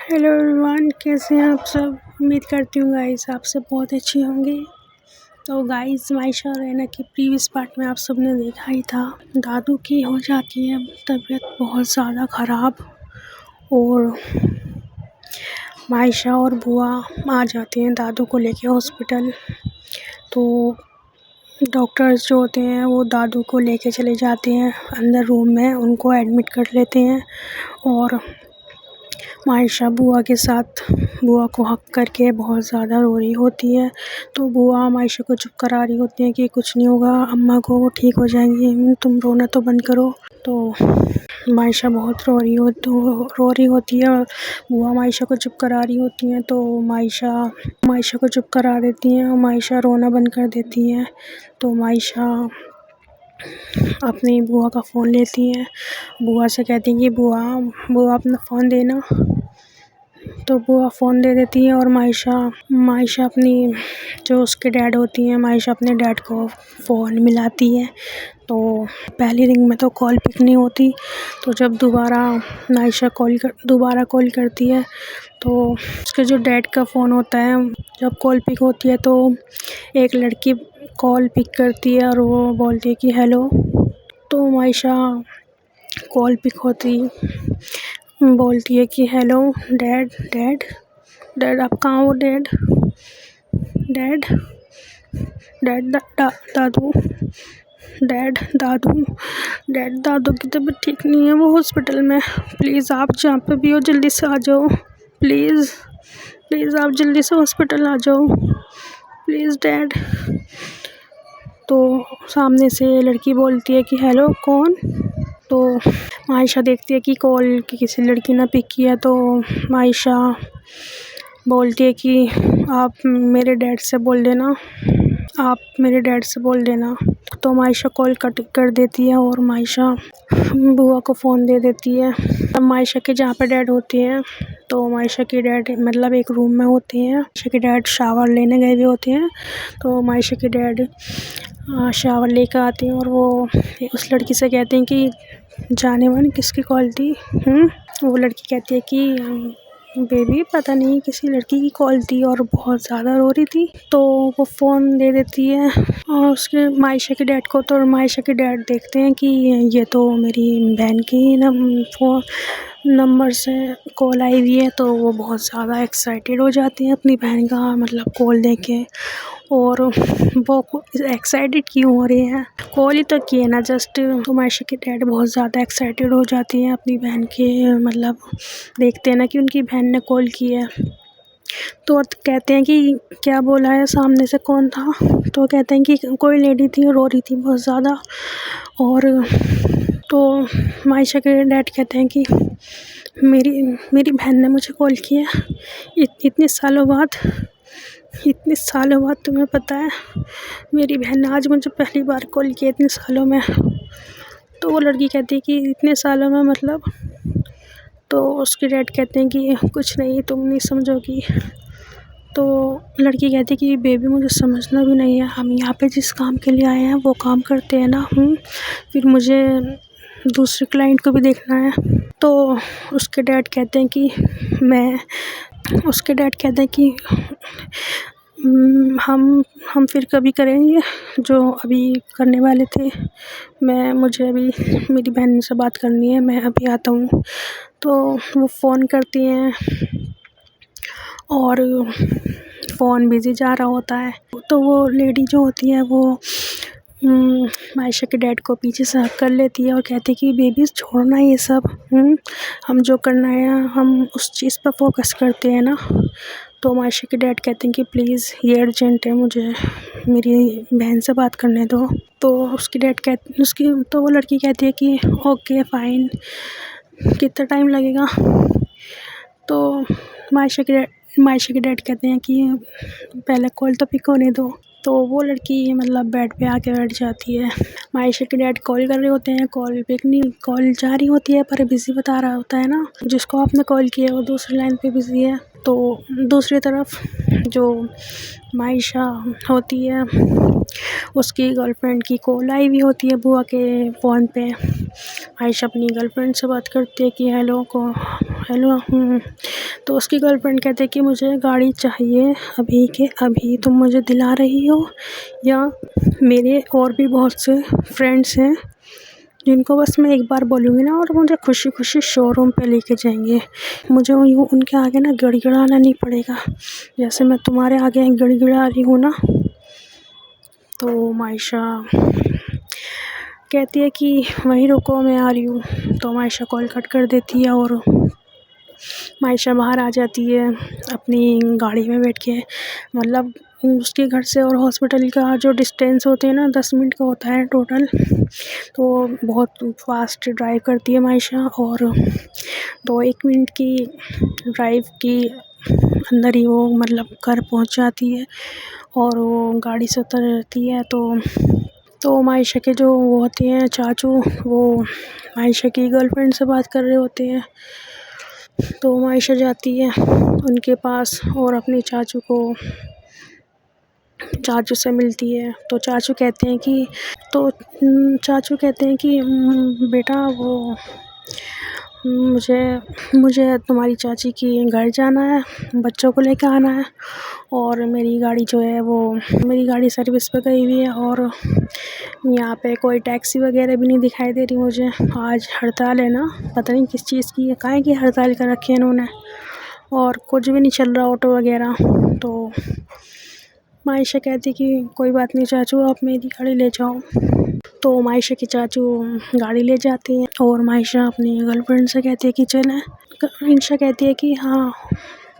Hello everyone, कैसे हैं आप सब। उम्मीद करती हूँ गाइस आप सब बहुत अच्छे होंगे। तो गाइस मायशा और रैना की प्रीवियस पार्ट में आप सब ने देखा ही था, दादू की हो जाती है तबीयत बहुत ज़्यादा ख़राब और मायशा और बुआ आ जाते हैं दादू को लेके हॉस्पिटल। तो डॉक्टर्स जो होते हैं वो दादू को लेके चले जाते हैं अंदर रूम में, उनको एडमिट कर लेते हैं और मायशा बुआ के साथ बुआ को हक करके बहुत ज़्यादा रो रही होती है। तो बुआ मायशा को चुप करा रही होती है कि कुछ नहीं होगा, अम्मा को वो ठीक हो जाएंगी, तुम रोना तो बंद करो। तो मायशा बहुत रो रही होती है और बुआ मायशा को चुप करा रही होती हैं। तो मायशा को चुप करा देती हैं और मायशा रोना बंद कर देती है। तो मायशा अपनी बुआ का फ़ोन लेती है, बुआ से कहती हैं कि बुआ अपना फ़ोन देना। तो बुआ फ़ोन दे देती है और मायशा अपनी जो उसके डैड होती हैं, मायशा अपने डैड को फ़ोन मिलाती है। तो पहली रिंग में तो कॉल पिक नहीं होती, तो जब मायशा दोबारा कॉल करती है तो उसके जो डैड का फ़ोन होता है, जब कॉल पिक होती है तो एक लड़की कॉल पिक करती है और वो बोलती है कि हेलो। तो मायशा कॉल पिक होती बोलती है कि हेलो डैड डैड डैड आप कहाँ हो डैड डैड डैड दादू डैड दादू की तबीयत ठीक नहीं है, वो हॉस्पिटल में। प्लीज़ आप जहाँ पे भी हो जल्दी से आ जाओ, प्लीज़ आप जल्दी से हॉस्पिटल आ जाओ प्लीज़ डैड। तो सामने से लड़की बोलती है कि हेलो कौन। तो मायशा देखती है कि कॉल किसी लड़की ने पिक किया। तो मायशा बोलती है कि आप मेरे डैड से बोल देना। तो मायशा कॉल कट कर देती है और मायशा बुआ को फ़ोन दे देती है। अब मायशा के जहाँ पे डैड होते हैं, तो मायशा के डैड मतलब एक रूम में होते हैं। मायशा के डैड शावर लेने गए हुए होते हैं। तो मायशा के डैड शावर लेकर आते हैं और वो उस लड़की से कहते हैं कि जाने मन किसकी कॉल थी। वो लड़की कहती है कि बेबी पता नहीं किसी लड़की की कॉल थी और बहुत ज़्यादा रो रही थी। तो वो फ़ोन दे देती है और उसके मायशा के डैड को। तो मायशा के डैड देखते हैं कि ये तो मेरी बहन की नंबर से कॉल आई हुई है। तो वो बहुत ज़्यादा एक्साइटेड हो जाती हैं अपनी बहन का मतलब कॉल देके। और वो एक्साइटेड क्यों हो रही हैं, कॉल ही तो किए ना जस्ट। तो मायशा के डैड बहुत ज़्यादा एक्साइटेड हो जाती हैं अपनी बहन के मतलब देखते हैं ना कि उनकी बहन ने कॉल की है। तो कहते हैं कि क्या बोला है, सामने से कौन था। तो कहते हैं कि कोई लेडी थी, रो रही थी बहुत ज़्यादा। और तो मायशा के डैड कहते हैं कि मेरी बहन ने मुझे कॉल किया इतने सालों बाद तुम्हें पता है मेरी बहन ने आज मुझे पहली बार कॉल किया इतने सालों में। तो वो लड़की कहती है कि इतने सालों में मतलब। तो उसके डैड कहते हैं कि कुछ नहीं, तुम नहीं समझोगी। तो लड़की कहती है कि बेबी मुझे समझना भी नहीं है, हम यहाँ पे जिस काम के लिए आए हैं वो काम करते हैं ना। फिर मुझे दूसरे क्लाइंट को भी देखना है। तो उसके डैड कहते हैं कि हम फिर कभी करेंगे जो अभी करने वाले थे। मुझे अभी मेरी बहन से बात करनी है, मैं अभी आता हूँ। तो वो फ़ोन करती हैं और फ़ोन बिज़ी जा रहा होता है। तो वो लेडी जो होती है वो मायशा के डैड को पीछे से हक कर लेती है और कहती है कि बेबी छोड़ना ये सब, हम जो करना है हम उस चीज़ पर फोकस करते हैं ना। तो मायशा के डैड कहते हैं कि प्लीज़ ये अर्जेंट है, मुझे मेरी बहन से बात करने दो। तो तो वो लड़की कहती है कि ओके फ़ाइन, कितना टाइम लगेगा। तो मायशा के डैड कहते हैं कि पहले कॉल तो पिक होने दो। तो वो लड़की मतलब बेड पे आके बैठ जाती है। मायशा के डैड कॉल कर रहे होते हैं, कॉल पिक नहीं, कॉल जा रही होती है पर बिज़ी बता रहा होता है ना, जिसको आपने कॉल किया वो दूसरी लाइन पे बिज़ी है। तो दूसरी तरफ जो मायशा होती है उसकी गर्लफ्रेंड की कॉल आई हुई होती है बुआ के फ़ोन पे। आयशा अपनी गर्लफ्रेंड से बात करती है कि हेलो। तो उसकी गर्लफ्रेंड कहती है कि मुझे गाड़ी चाहिए अभी के अभी, तुम मुझे दिला रही हो या मेरे और भी बहुत से फ्रेंड्स हैं जिनको बस मैं एक बार बोलूँगी ना और मुझे खुशी खुशी शोरूम पे लेके जाएंगे, मुझे यूँ उनके आगे ना गिड़गिड़ाना नहीं पड़ेगा जैसे मैं तुम्हारे आगे गिड़गिड़ा रही हूँ ना। तो मायशा कहती है कि वहीं रुको मैं आ रही हूँ। तो मायशा कॉल कट कर देती है और मायशा बाहर आ जाती है अपनी गाड़ी में बैठ के। मतलब उसके घर से और हॉस्पिटल का जो डिस्टेंस होते हैं ना 10 मिनट का होता है टोटल। तो बहुत फास्ट ड्राइव करती है मायशा और 2-1 मिनट की ड्राइव की अंदर ही वो मतलब घर पहुंच जाती है और वो गाड़ी से उतरती है। तो मायशा के जो वो होते हैं चाचू, वो मायशा की गर्लफ्रेंड से बात कर रहे होते हैं। तो मायशा जाती है उनके पास और अपने चाचू से मिलती है। तो चाचू कहते हैं कि बेटा वो मुझे मुझे तुम्हारी चाची की घर जाना है, बच्चों को लेकर आना है और मेरी गाड़ी जो है वो मेरी गाड़ी सर्विस पे गई हुई है और यहाँ पे कोई टैक्सी वगैरह भी नहीं दिखाई दे रही मुझे। आज हड़ताल है ना, पता नहीं किस चीज़ की है, काहे की हड़ताल कर रखी है इन्होंने और कुछ भी नहीं चल रहा ऑटो वगैरह। तो मायशा कहती कि कोई बात नहीं चाचू, आप मेरी गाड़ी ले जाओ। तो मायशा के चाचू गाड़ी ले जाते हैं और मायशा अपनी गर्लफ्रेंड से कहती है कि चलें। इंशा कहती है कि हाँ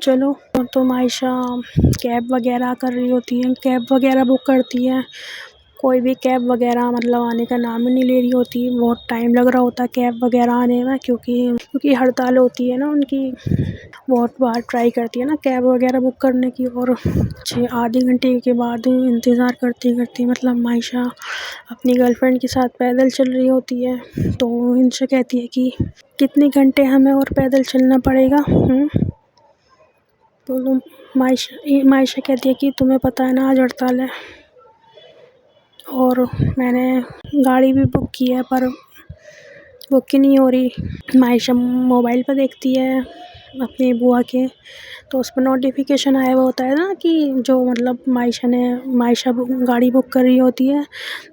चलो। तो मायशा कैब वगैरह कर रही होती है, कैब वगैरह बुक करती है। कोई भी कैब वगैरह मतलब आने का नाम ही नहीं ले रही होती, बहुत टाइम लग रहा होता है कैब वगैरह आने में क्योंकि हड़ताल होती है ना उनकी। बहुत बार ट्राई करती है ना कैब वगैरह बुक करने की और आधे घंटे के बाद इंतज़ार करती करती मतलब मायशा अपनी गर्लफ्रेंड के साथ पैदल चल रही होती है। तो इनसे कहती है कि कितने घंटे हमें और पैदल चलना पड़ेगा। तो मायशा कहती है कि तुम्हें पता है ना आज हड़ताल है और मैंने गाड़ी भी बुक की है पर बुक ही नहीं हो रही। मायशा मोबाइल पर देखती है अपनी बुआ के, तो उस पर नोटिफिकेशन आया हुआ होता है ना कि जो मतलब मायशा गाड़ी बुक कर रही होती है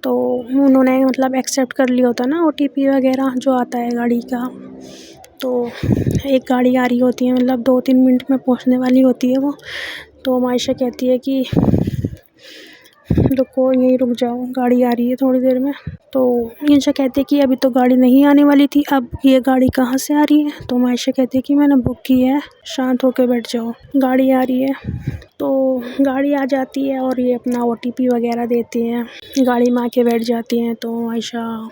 तो उन्होंने मतलब एक्सेप्ट कर लिया होता है ना OTP वगैरह जो आता है गाड़ी का। तो एक गाड़ी आ रही होती है मतलब 2-3 मिनट में पहुंचने वाली होती है वो। तो मायशा कहती है कि रुको यहीं रुक जाओ, गाड़ी आ रही है थोड़ी देर में। तो इंशा कहती है कि अभी तो गाड़ी नहीं आने वाली थी, अब ये गाड़ी कहाँ से आ रही है। तो मायशा कहती है कि मैंने बुक की है, शांत होकर बैठ जाओ, गाड़ी आ रही है। तो गाड़ी आ जाती है और ये अपना OTP वगैरह देते हैं, गाड़ी में आके बैठ जाती हैं। तो मायशा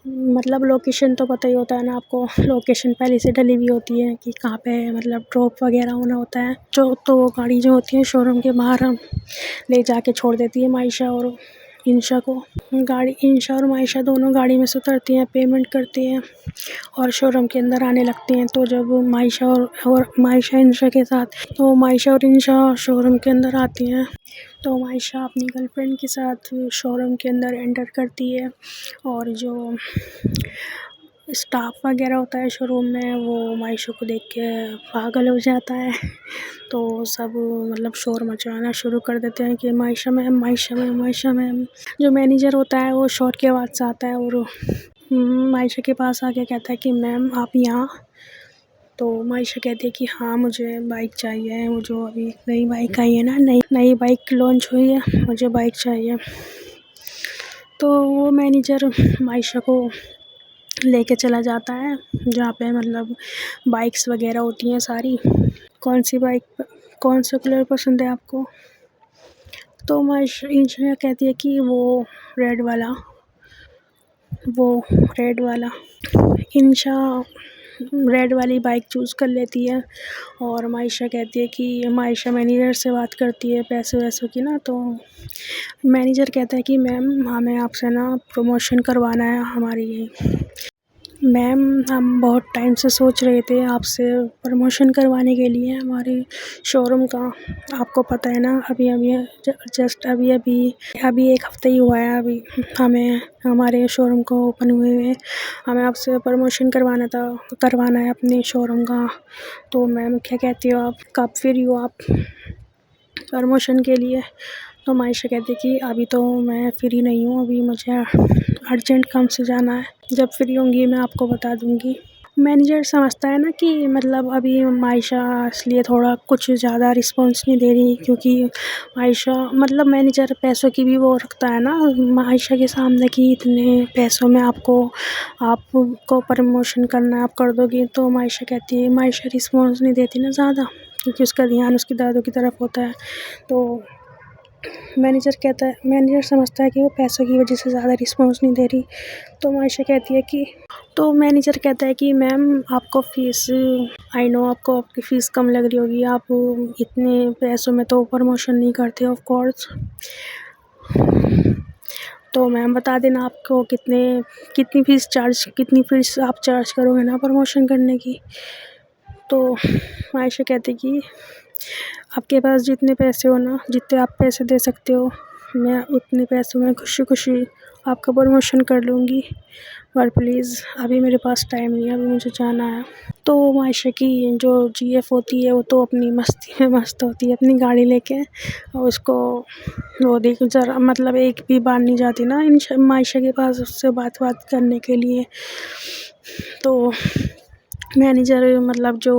मतलब लोकेशन तो पता ही होता है ना आपको, लोकेशन पहले से डली हुई होती है कि कहाँ पे मतलब ड्रॉप वगैरह होना होता है। तो वो गाड़ी जो होती है शोरूम के बाहर ले जाके छोड़ देती है मायशा और इंशा को। इंशा और मायशा दोनों गाड़ी में से उतरती हैं, पेमेंट करती हैं और शोरूम के अंदर आने लगती हैं। तो जब मायशा इंशा के साथ, तो मायशा और इंशा शोरूम के अंदर आती हैं। तो मायशा अपनी गर्लफ्रेंड के साथ शोरूम के अंदर एंटर करती है और जो स्टाफ वगैरह होता है शोरूम में वो मायशा को देख के पागल हो जाता है। तो सब मतलब शोर मचाना शुरू कर देते हैं कि Maysha ma'am, Maysha ma'am, Maysha ma'am. जो मैनेजर होता है वो शोर की आवाज़ से आता है और मायशा के पास आके कहता है कि मैम आप यहाँ। तो मायशा कहती है कि हाँ मुझे बाइक चाहिए, वो जो अभी नई बाइक आई है ना, नई बाइक लॉन्च हुई है, मुझे बाइक चाहिए। तो वो मैनेजर मायशा को लेके चला जाता है जहाँ पे मतलब बाइक्स वगैरह होती हैं सारी। कौन सी बाइक, कौन सा कलर पसंद है आपको। तो इंशा कहती है कि वो रेड वाला। इंशा रेड वाली बाइक चूज़ कर लेती है और मायशा कहती है कि मायशा मैनेजर से बात करती है पैसे वैसों की ना। तो मैनेजर कहता है कि मैम हमें आपसे ना प्रमोशन करवाना है, मैम, हम बहुत टाइम से सोच रहे थे आपसे प्रमोशन करवाने के लिए हमारे शोरूम का। आपको पता है ना, अभी अभी जस्ट अभी अभी अभी एक हफ़्ता ही हुआ है अभी हमें हमारे शोरूम को ओपन हुए हुए। हमें आपसे प्रमोशन करवाना है अपने शोरूम का। तो मैम क्या कहती हो आप, कब फ्री हो आप प्रमोशन के लिए? तो मायशा कहती कि अभी तो मैं फ्री नहीं हूँ, अभी मुझे अर्जेंट काम से जाना है, जब फ्री होंगी मैं आपको बता दूँगी। मैनेजर समझता है ना कि मतलब अभी मायशा इसलिए थोड़ा कुछ ज़्यादा रिस्पॉन्स नहीं दे रही, क्योंकि मायशा मतलब मैनेजर पैसों की भी वो रखता है ना मायशा के सामने कि इतने पैसों में आपको प्रमोशन करना है, आप कर दोगी। तो मायशा कहती है, मायशा रिस्पॉन्स नहीं देती ना ज़्यादा, क्योंकि उसका ध्यान उसकी दादू की तरफ होता है। तो मैनेजर समझता है कि वो पैसों की वजह से ज़्यादा रिस्पॉन्स नहीं दे रही। तो मायशा कहती है कि तो मैनेजर कहता है कि मैम आपको फ़ीस, आई नो आपको आपकी फ़ीस कम लग रही होगी, आप इतने पैसों में तो प्रमोशन नहीं करते ऑफ कोर्स। तो मैम बता देना आपको कितनी फ़ीस आप चार्ज करोगे ना प्रमोशन करने की। तो मायशा कहती कि आपके पास जितने पैसे हो ना, जितने आप पैसे दे सकते हो, मैं उतने पैसों में खुशी-खुशी आपका प्रमोशन कर लूँगी, पर प्लीज़ अभी मेरे पास टाइम नहीं है, अभी मुझे जाना है। तो मायशा की जो जीएफ़ होती है वो तो अपनी मस्ती में मस्त होती है अपनी गाड़ी लेके, और उसको वो देख ज़रा मतलब एक भी बार नहीं जाती ना मायशा के पास उससे बात करने के लिए। तो मैनेजर मतलब जो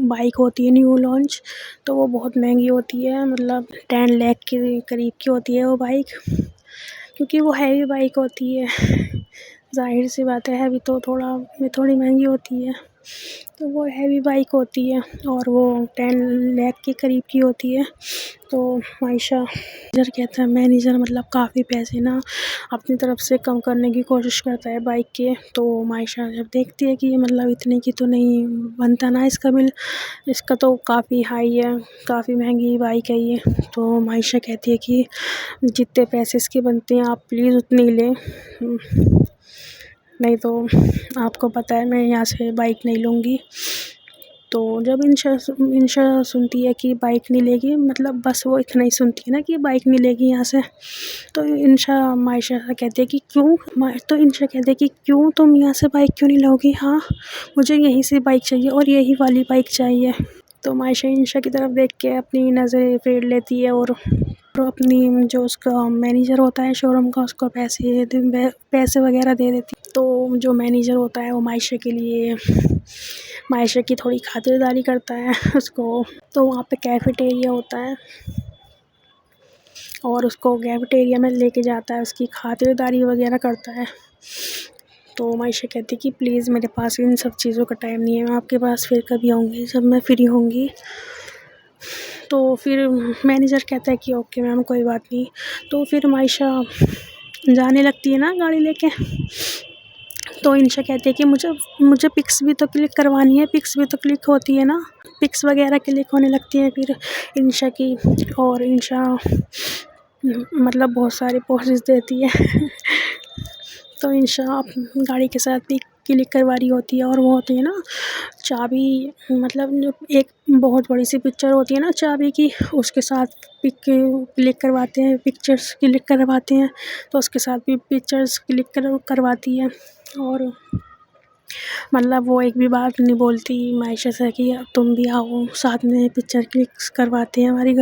बाइक होती है न्यू लॉन्च, तो वो बहुत महंगी होती है, मतलब 10 लाख के करीब की होती है वो बाइक, क्योंकि वो हैवी बाइक होती है। ज़ाहिर सी बात है, हैवी तो थोड़ी महंगी होती है। तो वो हैवी बाइक होती है और वो 10 लाख के करीब की होती है। तो मैनेजर मतलब काफ़ी पैसे ना अपनी तरफ से कम करने की कोशिश करता है बाइक के। तो मायशा जब देखती है कि मतलब इतने की तो नहीं बनता ना इसका बिल, इसका तो काफ़ी हाई है, काफ़ी महंगी बाइक है ये। तो मायशा कहती है कि जितने पैसे इसके बनते हैं आप प्लीज़ उतने ही लें, नहीं तो आपको पता है मैं यहाँ से बाइक नहीं लूँगी। तो जब इंशा सुनती है कि बाइक नहीं लेगी, मतलब बस वो इतना ही सुनती है ना कि बाइक नहीं लेगी यहाँ से, तो मायशा से कहती है कि तो इंशा कहती है कि क्यों तुम यहाँ से बाइक क्यों नहीं लोगी? हाँ, मुझे यहीं से बाइक चाहिए और यही वाली बाइक चाहिए। तो मायशा इंशा की तरफ देख के अपनी नज़रें फेर लेती है और अपनी जो उसका मैनेजर होता है शोरूम का, उसको पैसे वगैरह दे देती। तो जो मैनेजर होता है वो मायशा की थोड़ी खातिरदारी करता है उसको। तो वहाँ पे कैफ़ेटेरिया होता है और उसको कैफ़ेटेरिया में लेके जाता है, उसकी खातिरदारी वगैरह करता है। तो मायशा कहती है कि प्लीज़ मेरे पास इन सब चीज़ों का टाइम नहीं है, मैं आपके पास फिर कभी आऊँगी जब मैं फ्री होंगी। तो फिर मैनेजर कहता है कि ओके मैम, कोई बात नहीं। तो फिर मायशा जाने लगती है ना गाड़ी लेके। तो इंशा कहती है कि मुझे पिक्स भी तो क्लिक करवानी है, पिक्स भी तो क्लिक होती है ना, पिक्स वगैरह क्लिक होने लगती है फिर इंशा की। और इंशा मतलब बहुत सारे पोजेस देती है तो इंशा गाड़ी के साथ पिक क्लिक करवा रही होती है, और वो होती है ना चाबी, मतलब जो एक बहुत बड़ी सी पिक्चर होती है ना चाबी की, उसके साथ पिक्चर्स क्लिक करवाते हैं, तो उसके साथ भी पिक्चर्स क्लिक करवाती है। और मतलब वो एक भी बात नहीं बोलती मायशा से कि तुम भी आओ साथ में पिक्चर क्लिक करवाते हैं हमारी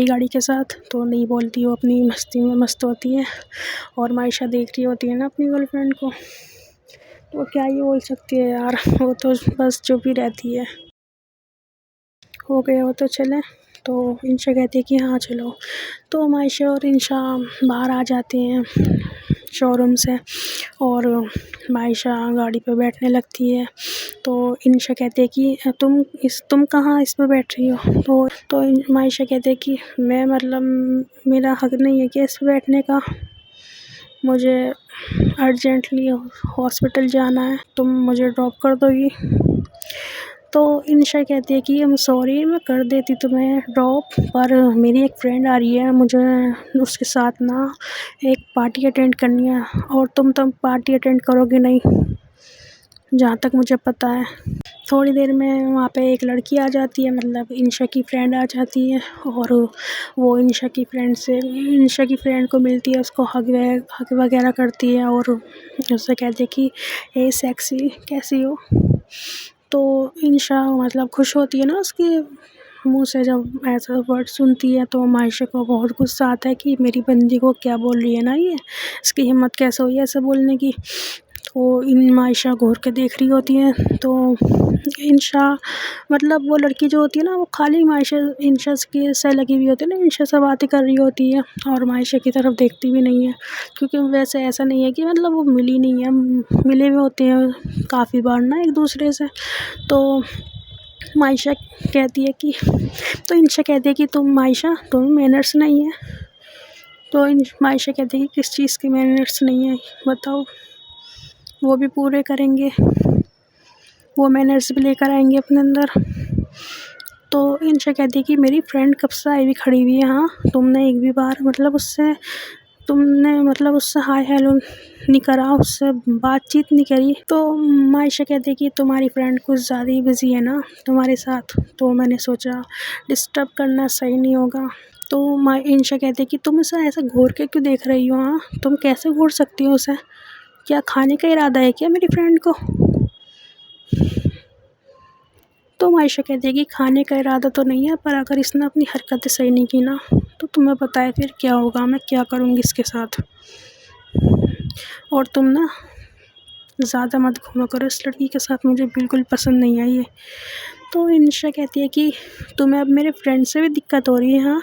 गाड़ी के साथ। तो नहीं बोलती, वो अपनी मस्ती में मस्त होती है। और मायशा देख रही होती है ना अपनी गर्लफ्रेंड को, तो क्या ही बोल सकती है यार, वो तो बस चुप ही रहती है। हो गया वो तो चले। तो इंशा कहती है कि हाँ चलो। तो मायशा और इंशा बाहर आ जाते हैं शोरूम से, और मायशा गाड़ी पे बैठने लगती है। तो इंशा कहती है कि तुम कहाँ इस पे बैठ रही हो? तो मायशा कहती है कि मैं मतलब मेरा हक नहीं है कि इस पे बैठने का, मुझे अर्जेंटली हॉस्पिटल जाना है, तुम मुझे ड्रॉप कर दोगी? तो इंशा कहती है कि आई एम सॉरी, मैं कर देती तुम्हें ड्रॉप, पर मेरी एक फ्रेंड आ रही है, मुझे उसके साथ ना एक पार्टी अटेंड करनी है, और तुम पार्टी अटेंड करोगे नहीं। जहाँ तक मुझे पता है। थोड़ी देर में वहाँ पे एक लड़की आ जाती है, मतलब इंशा की फ्रेंड आ जाती है, और वो इंशा की फ्रेंड को मिलती है, उसको हग वगैरह करती है और उससे कहती है कि ए सेक्सी कैसी हो। तो इंशा मतलब खुश होती है ना उसके मुँह से जब ऐसा वर्ड सुनती है, तो मायशा को बहुत गुस्सा आता है कि मेरी बंदी को क्या बोल रही है ना ये, इसकी हिम्मत कैसे हुई है ऐसे बोलने की। तो मायशा घूर के देख रही होती है, तो इंशा मतलब वो लड़की जो होती है ना, वो खाली इंशा के से लगी हुई होती है ना, इंशा से बातें कर रही होती है और मायशा की तरफ देखती भी नहीं है, क्योंकि वैसे ऐसा नहीं है कि मतलब वो मिली नहीं है, मिले हुए होते हैं काफ़ी बार ना एक दूसरे से। तो मायशा कहती है कि तो इंशा कहती है कि तुम्हें मैनर्स नहीं है। तो मायशा कहती है कि किस चीज़ की मैनर्स नहीं है बताओ, वो भी पूरे करेंगे, वो मैनर्स भी लेकर आएंगे अपने अंदर। तो इंशा कहती है कि मेरी फ्रेंड कब से आई हुई खड़ी हुई है, हाँ तुमने एक भी बार मतलब उससे हाय हेलो नहीं करा, उससे बातचीत नहीं करी। तो मायशा कहती है कि तुम्हारी फ्रेंड कुछ ज़्यादा ही बिजी है ना तुम्हारे साथ, तो मैंने सोचा डिस्टर्ब करना सही नहीं होगा। तो इंशा कहती है कि तुम उसे ऐसा घूर के क्यों देख रही हो, हाँ तुम कैसे घूर सकती हो उसे, क्या खाने का इरादा है क्या मेरी फ्रेंड को। तो मायशा कहती है कि खाने का इरादा तो नहीं है, पर अगर इसने अपनी हरकतें सही नहीं की ना, तो तुम्हें पता है फिर क्या होगा, मैं क्या करूँगी इसके साथ। और तुम ना ज़्यादा मत घूमा करो इस लड़की के साथ, मुझे बिल्कुल पसंद नहीं आई ये। तो इंशा कहती है कि तुम्हें अब मेरे फ्रेंड से भी दिक्कत हो रही है, हाँ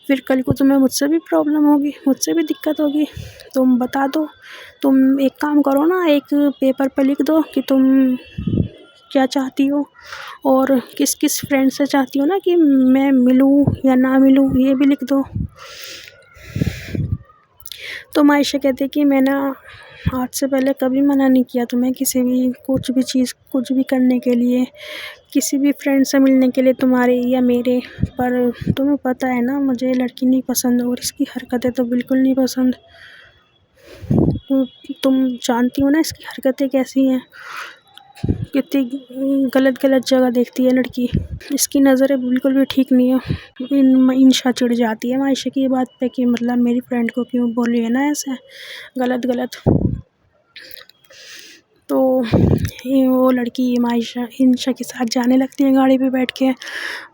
फिर कल को तुम्हें मुझसे भी प्रॉब्लम होगी, मुझसे भी दिक्कत होगी। तुम बता दो, तुम एक काम करो ना, एक पेपर पे लिख दो कि तुम क्या चाहती हो और किस किस फ्रेंड से चाहती हो ना कि मैं मिलूँ या ना मिलूँ, ये भी लिख दो। तो मायशा कहती है कि मैं ना आज से पहले कभी मना नहीं किया तुम्हें किसी भी कुछ भी करने के लिए, किसी भी फ्रेंड से मिलने के लिए तुम्हारे या मेरे, पर तुम्हें पता है ना मुझे लड़की नहीं पसंद और इसकी हरकतें तो बिल्कुल नहीं पसंद। तो तुम जानती हो ना इसकी हरकतें कैसी हैं, कितनी गलत जगह देखती है लड़की, इसकी नज़रें बिल्कुल भी ठीक नहीं है। इंशा चिढ़ जाती है मायशा की बात पे कि मतलब मेरी फ्रेंड को क्यों बोल रही है ना ऐसे गलत। तो वो लड़की मायशा इंशा के साथ जाने लगती है गाड़ी पे बैठ के।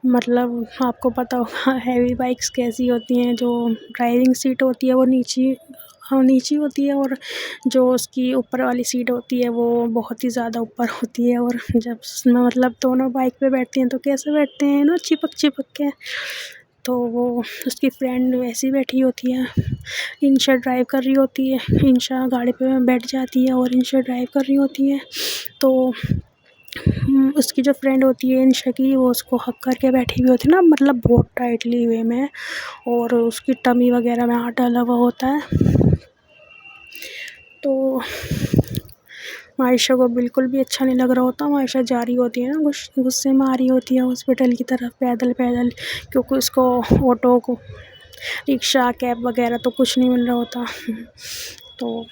मतलब आपको पता होगा हैवी बाइक्स कैसी होती हैं, जो ड्राइविंग सीट होती है वो नीची होती है, और जो उसकी ऊपर वाली सीट होती है वो बहुत ही ज़्यादा ऊपर होती है, और जब उसमें मतलब दोनों बाइक पे बैठती हैं तो कैसे बैठते हैं ना, चिपक के। तो वो उसकी फ्रेंड वैसी बैठी होती है, इंशा ड्राइव कर रही होती है, इंशा गाड़ी पे बैठ जाती है और इंशा ड्राइव कर रही होती है। तो उसकी जो फ्रेंड होती है इंशा की, वो उसको हक करके बैठी हुई होती है ना, मतलब बहुत टाइटली वे में, और उसकी टमी वगैरह में हाथ डाला हुआ होता है। तो मायशा को बिल्कुल भी अच्छा नहीं लग रहा होता। मायशा जा रही होती है ना, गुस्से में आ रही होती है हॉस्पिटल की तरफ पैदल, क्योंकि उसको ऑटो को रिक्शा कैब वगैरह तो कुछ नहीं मिल रहा होता। तो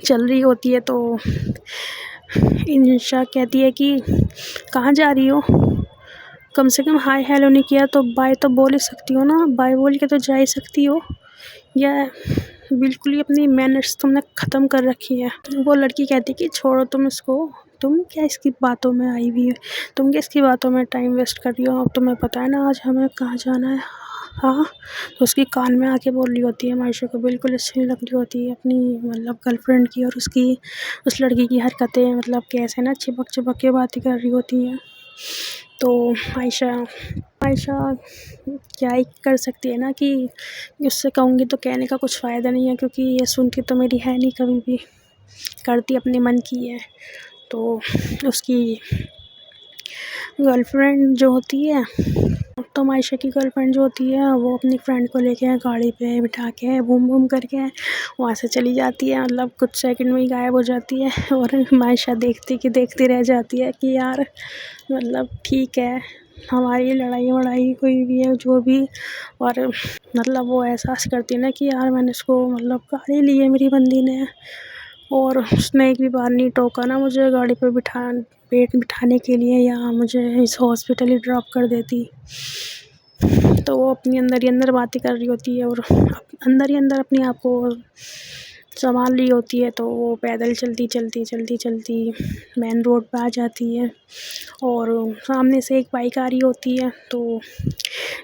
चल रही होती है, तो इंशा कहती है कि कहाँ जा रही हो, कम से कम हाय हेलो नहीं किया तो बाय तो बोल ही सकती हो ना, बाय बोल के तो जा ही सकती हो, या बिल्कुल ही अपनी मैनर्स तुमने ख़त्म कर रखी है। वो लड़की कहती कि छोड़ो तुम इसको, तुम क्या इसकी बातों में आई हुई है, तुम क्या इसकी बातों में टाइम वेस्ट कर रही हो, अब तुम्हें पता है ना आज हमें कहाँ जाना है, हाँ। तो उसकी कान में आके बोल रही होती है, मायशा को बिल्कुल अच्छी नहीं लग रही होती है अपनी मतलब गर्लफ्रेंड की, और उस लड़की की हरकतें मतलब कैसे ना चिपक के बातें कर रही होती हैं। तो आयशा क्या ही कर सकती है ना, कि उससे कहूँगी तो कहने का कुछ फ़ायदा नहीं है, क्योंकि ये सुनती तो मेरी है नहीं कभी भी, करती अपने मन की है। तो उसकी गर्लफ्रेंड जो होती है, तो आयशा की गर्लफ्रेंड जो होती है वो अपनी फ्रेंड को लेके गाड़ी पे बिठा के घूम करके वहाँ से चली जाती है, मतलब कुछ सेकंड में ही गायब हो जाती है। और आयशा देखती रह जाती है कि यार मतलब ठीक है, हमारी लड़ाई हुई भी है जो भी, और मतलब वो एहसास करती है ना कि यार मैंने इसको मतलब गाली ली है मेरी बंदी ने, और उसने एक भी बार नहीं टोका ना मुझे गाड़ी पे बिठाने के लिए या मुझे इस हॉस्पिटल ही ड्रॉप कर देती। तो वो अपनी अंदर ही अंदर बातें कर रही होती है और अंदर ही अंदर अपने आप को संभाल रही होती है। तो वो पैदल चलती मेन रोड पे आ जाती है और सामने से एक बाइक आ रही होती है। तो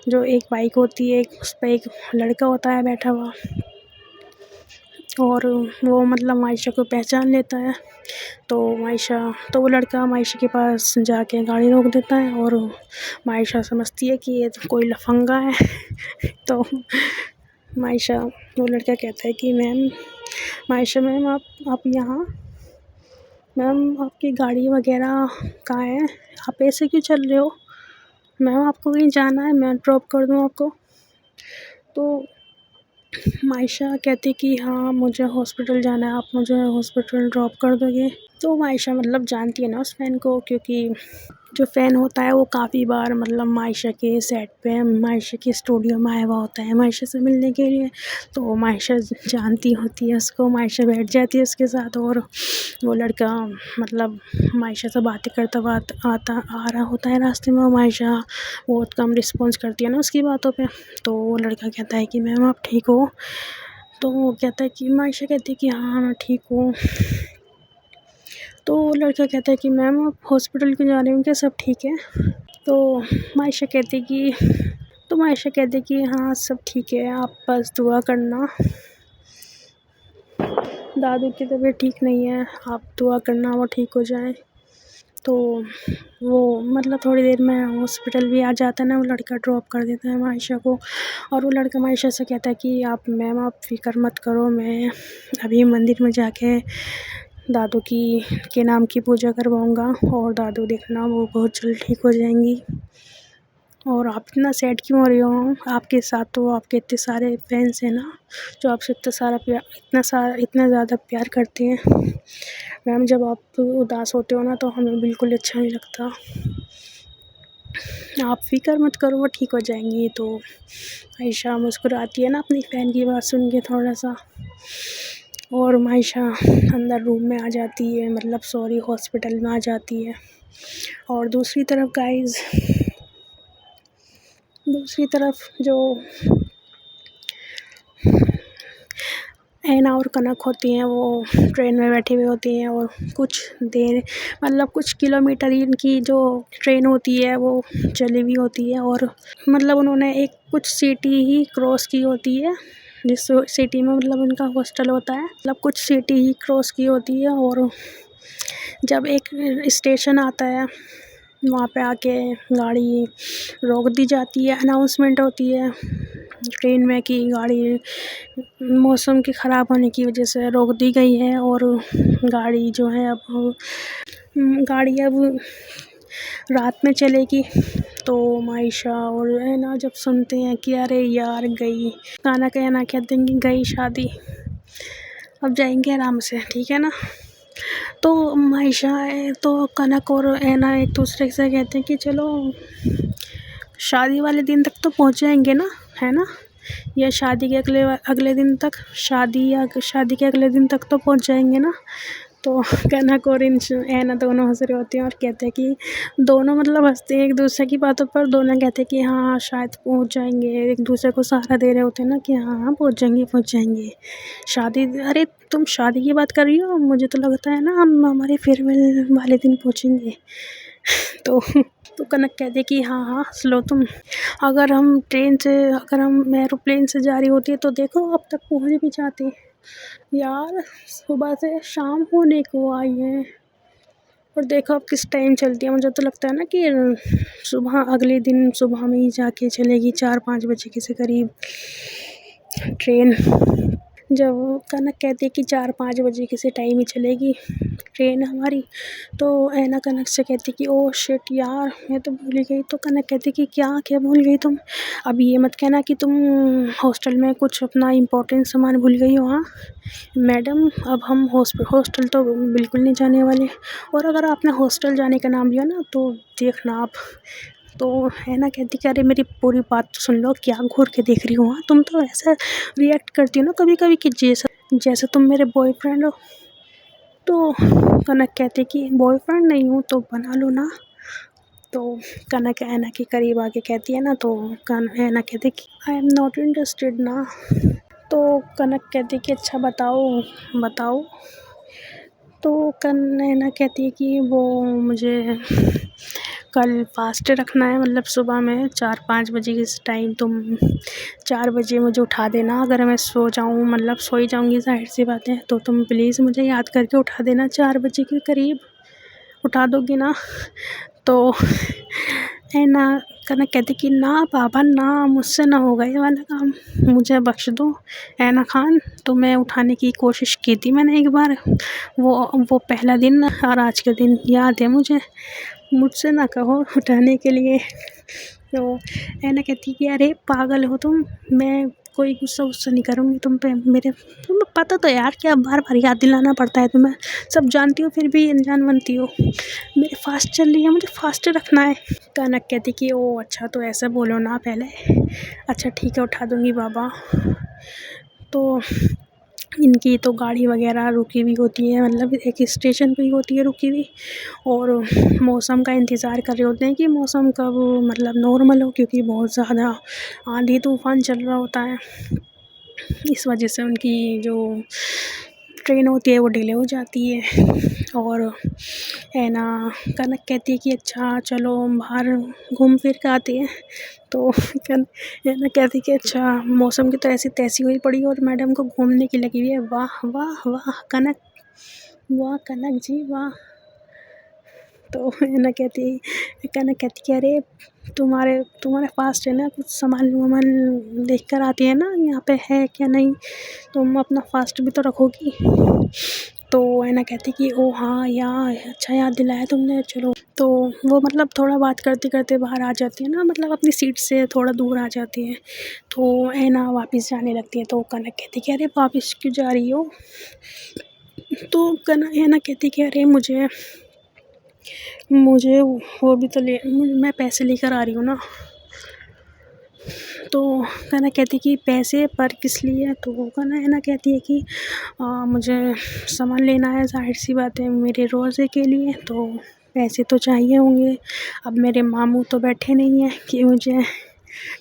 जो एक बाइक होती है उस पर एक लड़का होता है बैठा हुआ और वो मतलब मायशा को पहचान लेता है। तो वो लड़का मायशा के पास जाके गाड़ी रोक देता है और मायशा समझती है कि ये तो कोई लफंगा है। तो वो लड़का कहता है कि मायशा मैम आप यहाँ, मैम आपकी गाड़ी वगैरह कहाँ है, आप ऐसे क्यों चल रहे हो, मैम आपको कहीं जाना है, मैं ड्रॉप कर दूँ आपको। तो मायशा कहती कि हाँ मुझे हॉस्पिटल जाना है, आप मुझे हॉस्पिटल ड्रॉप कर दोगे। तो मायशा मतलब जानती है ना उस फ़ैन को, क्योंकि जो फ़ैन होता है वो काफ़ी बार मतलब मायशा के सेट पे मायशा के स्टूडियो में आया हुआ होता है मायशा से मिलने के लिए। तो मायशा जानती होती है उसको, मायशा बैठ जाती है उसके साथ और वो लड़का मतलब मायशा से बातें करता हुआ आ रहा होता है रास्ते में। मायशा बहुत कम रिस्पॉन्स करती है ना उसकी बातों पे। तो वो लड़का कहता है कि मैम आप ठीक हो। तो वो कहता है कि मायशा कहती है कि हाँ मैं ठीक हूँ। तो वो लड़का कहता है कि मैम आप हॉस्पिटल क्यों जा रहे हो, क्या सब ठीक है। तो मायशा कहती कि हाँ सब ठीक है, आप बस दुआ करना, दादू की तबीयत ठीक नहीं है, आप दुआ करना वो ठीक हो जाए। तो वो मतलब थोड़ी देर में हॉस्पिटल भी आ जाता है ना, वो लड़का ड्रॉप कर देता है मायशा को। और वो लड़का मायशा से कहता है कि मैम आप फ़िक्र मत करो, मैं अभी मंदिर में जाके दादू के नाम की पूजा करवाऊँगा और दादू देखना वो बहुत जल्द ठीक हो जाएंगी। और आप इतना सैड क्यों हो रही हो, आपके साथ तो आपके इतने सारे फैंस हैं ना जो आपसे इतना ज़्यादा प्यार करते हैं। मैम जब आप उदास होते हो ना तो हमें बिल्कुल अच्छा नहीं लगता, आप फ़िक्र मत करो वो ठीक हो जाएंगी। तो मायशा मुस्कुराती है ना अपनी फ़ैन की बात सुन के थोड़ा सा, और मायशा अंदर रूम में आ जाती है, मतलब सॉरी हॉस्पिटल में आ जाती है। और दूसरी तरफ जो ऐना और कनक होती हैं वो ट्रेन में बैठी हुई होती हैं और कुछ देर मतलब कुछ किलोमीटर ही इनकी जो ट्रेन होती है वो चली हुई होती है। और मतलब उन्होंने कुछ सिटी ही क्रॉस की होती है, जिस सिटी में मतलब उनका हॉस्टल होता है, मतलब कुछ सिटी ही क्रॉस की होती है। और जब एक स्टेशन आता है वहाँ पे आके गाड़ी रोक दी जाती है, अनाउंसमेंट होती है ट्रेन में कि गाड़ी मौसम के ख़राब होने की वजह से रोक दी गई है और गाड़ी जो है अब रात में चलेगी। तो मायशा और ऐना जब सुनते हैं कि अरे यार गई, काना कहना कहते हैं कि गई शादी, अब जाएंगे आराम से, ठीक है ना। तो मायशा तो कनक और ऐना एक दूसरे से कहते हैं कि चलो शादी वाले दिन तक तो पहुँच जाएंगे ना, है ना, या शादी के अगले दिन तक, शादी के अगले दिन तक तो पहुँच जाएंगे ना। तो कनक और ऐना दोनों हंस रहे होते हैं और कहते हैं कि दोनों मतलब हंसते हैं एक दूसरे की बातों पर। दोनों कहते हैं कि हाँ शायद पहुँच जाएंगे, एक दूसरे को सहारा दे रहे होते हैं ना कि हाँ पहुँच जाएंगे शादी। अरे तुम शादी की बात कर रही हो, मुझे तो लगता है ना हम हमारे फेयरवेल वाले दिन पहुँचेंगे। तो कनक कहते कि हाँ स्लो तुम, अगर हम एरोप्लेन से जा रही होती है तो देखो अब तक पहुँच भी जाते यार, सुबह से शाम होने को आई है और देखो अब किस टाइम चलती है। मुझे तो लगता है ना कि अगले दिन सुबह में ही जाके चलेगी 4-5 बजे के करीब ट्रेन। जब कनक कहती है कि 4-5 बजे किसी टाइम ही चलेगी ट्रेन हमारी, तो ऐना कनक से कहती कि ओह शिट यार मैं तो भूल ही गई। तो कनक कहती कि क्या भूल गई तुम, अब ये मत कहना कि तुम हॉस्टल में कुछ अपना इम्पोर्टेंट सामान भूल गई हो। हाँ मैडम अब हम हॉस्टल तो बिल्कुल नहीं जाने वाले, और अगर आपने हॉस्टल जाने का नाम लिया ना तो देखना आप। तो है ना कहती कि अरे मेरी पूरी बात तो सुन लो, क्या घूर के देख रही हो। हाँ तुम तो ऐसा रिएक्ट करती हो ना कभी कभी कि जैसा तुम मेरे बॉयफ्रेंड हो। तो कनक कहती कि बॉयफ्रेंड नहीं हूँ तो बना लो ना। तो कनक ऐना के करीब आके कहती है ना, तो ऐना कहती कि आई एम नॉट इंटरेस्टेड ना। तो कनक कहती कि अच्छा बताओ बताओ। तो ऐना कहती है कि वो मुझे कल फास्ट रखना है, मतलब सुबह में 4-5 बजे इस टाइम तुम 4 बजे मुझे उठा देना। अगर मैं सो जाऊँ, मतलब सो ही जाऊँगी ज़ाहिर सी बात है, तो तुम प्लीज़ मुझे याद करके उठा देना 4 बजे के करीब, उठा दोगी ना। तो ऐना कनक कहती कि ना पापा ना, मुझसे ना होगा ये वाला काम, मुझे बख्श दो ऐना खान। तो मैं उठाने की कोशिश की थी मैंने एक बार, वो पहला दिन और आज के दिन याद है मुझे, मुझसे ना कहो उठाने के लिए। तो ऐना कहती कि अरे पागल हो तुम, मैं कोई गुस्सा नहीं करूँगी तुम पे, तुम्हें पता तो यार क्या बार बार याद दिलाना पड़ता है तुम्हें, सब जानती हो फिर भी अनजान बनती हो। मेरे फास्ट चल रही है, मुझे फास्ट रखना है। कनक कहती कि ओ अच्छा तो ऐसे बोलो ना पहले। अच्छा ठीक है उठा दूँगी बाबा। तो इनकी तो गाड़ी वगैरह रुकी हुई होती है, मतलब एक स्टेशन पे ही होती है रुकी हुई, और मौसम का इंतज़ार कर रहे होते हैं कि मौसम कब मतलब नॉर्मल हो, क्योंकि बहुत ज़्यादा आंधी तूफ़ान चल रहा होता है। इस वजह से उनकी जो ट्रेन होती है वो डिले हो जाती है। और ऐना कनक कहती है कि अच्छा चलो बाहर घूम फिर के आते हैं। तो ऐना कहती कि अच्छा मौसम की तो ऐसी तैसी हुई पड़ी और मैडम को घूमने की लगी हुई है। वाह वाह वाह कनक, वाह कनक जी वाह। तो कनक कहती कि अरे तुम्हारे पास है ना कुछ सामान वामान देख कर आती है ना यहाँ पे है क्या नहीं, तुम अपना फास्ट भी तो रखोगी। तो ऐना कहती कि ओ हाँ यार अच्छा याद दिलाया तुमने, चलो। तो वो मतलब थोड़ा बात करते करते बाहर आ जाती है ना, मतलब अपनी सीट से थोड़ा दूर आ जाती है। तो ऐना वापस जाने लगती है, तो कनक कहती कि अरे वापस क्यों जा रही हो। तो ऐना कहती कि अरे मुझे वो भी तो मैं पैसे लेकर आ रही हूँ ना। तो कनक कहती कि पैसे पर किस लिए। तो ऐना कहती है कि मुझे सामान लेना है, ज़ाहिर सी बात है मेरे रोज़े के लिए, तो पैसे तो चाहिए होंगे। अब मेरे मामू तो बैठे नहीं हैं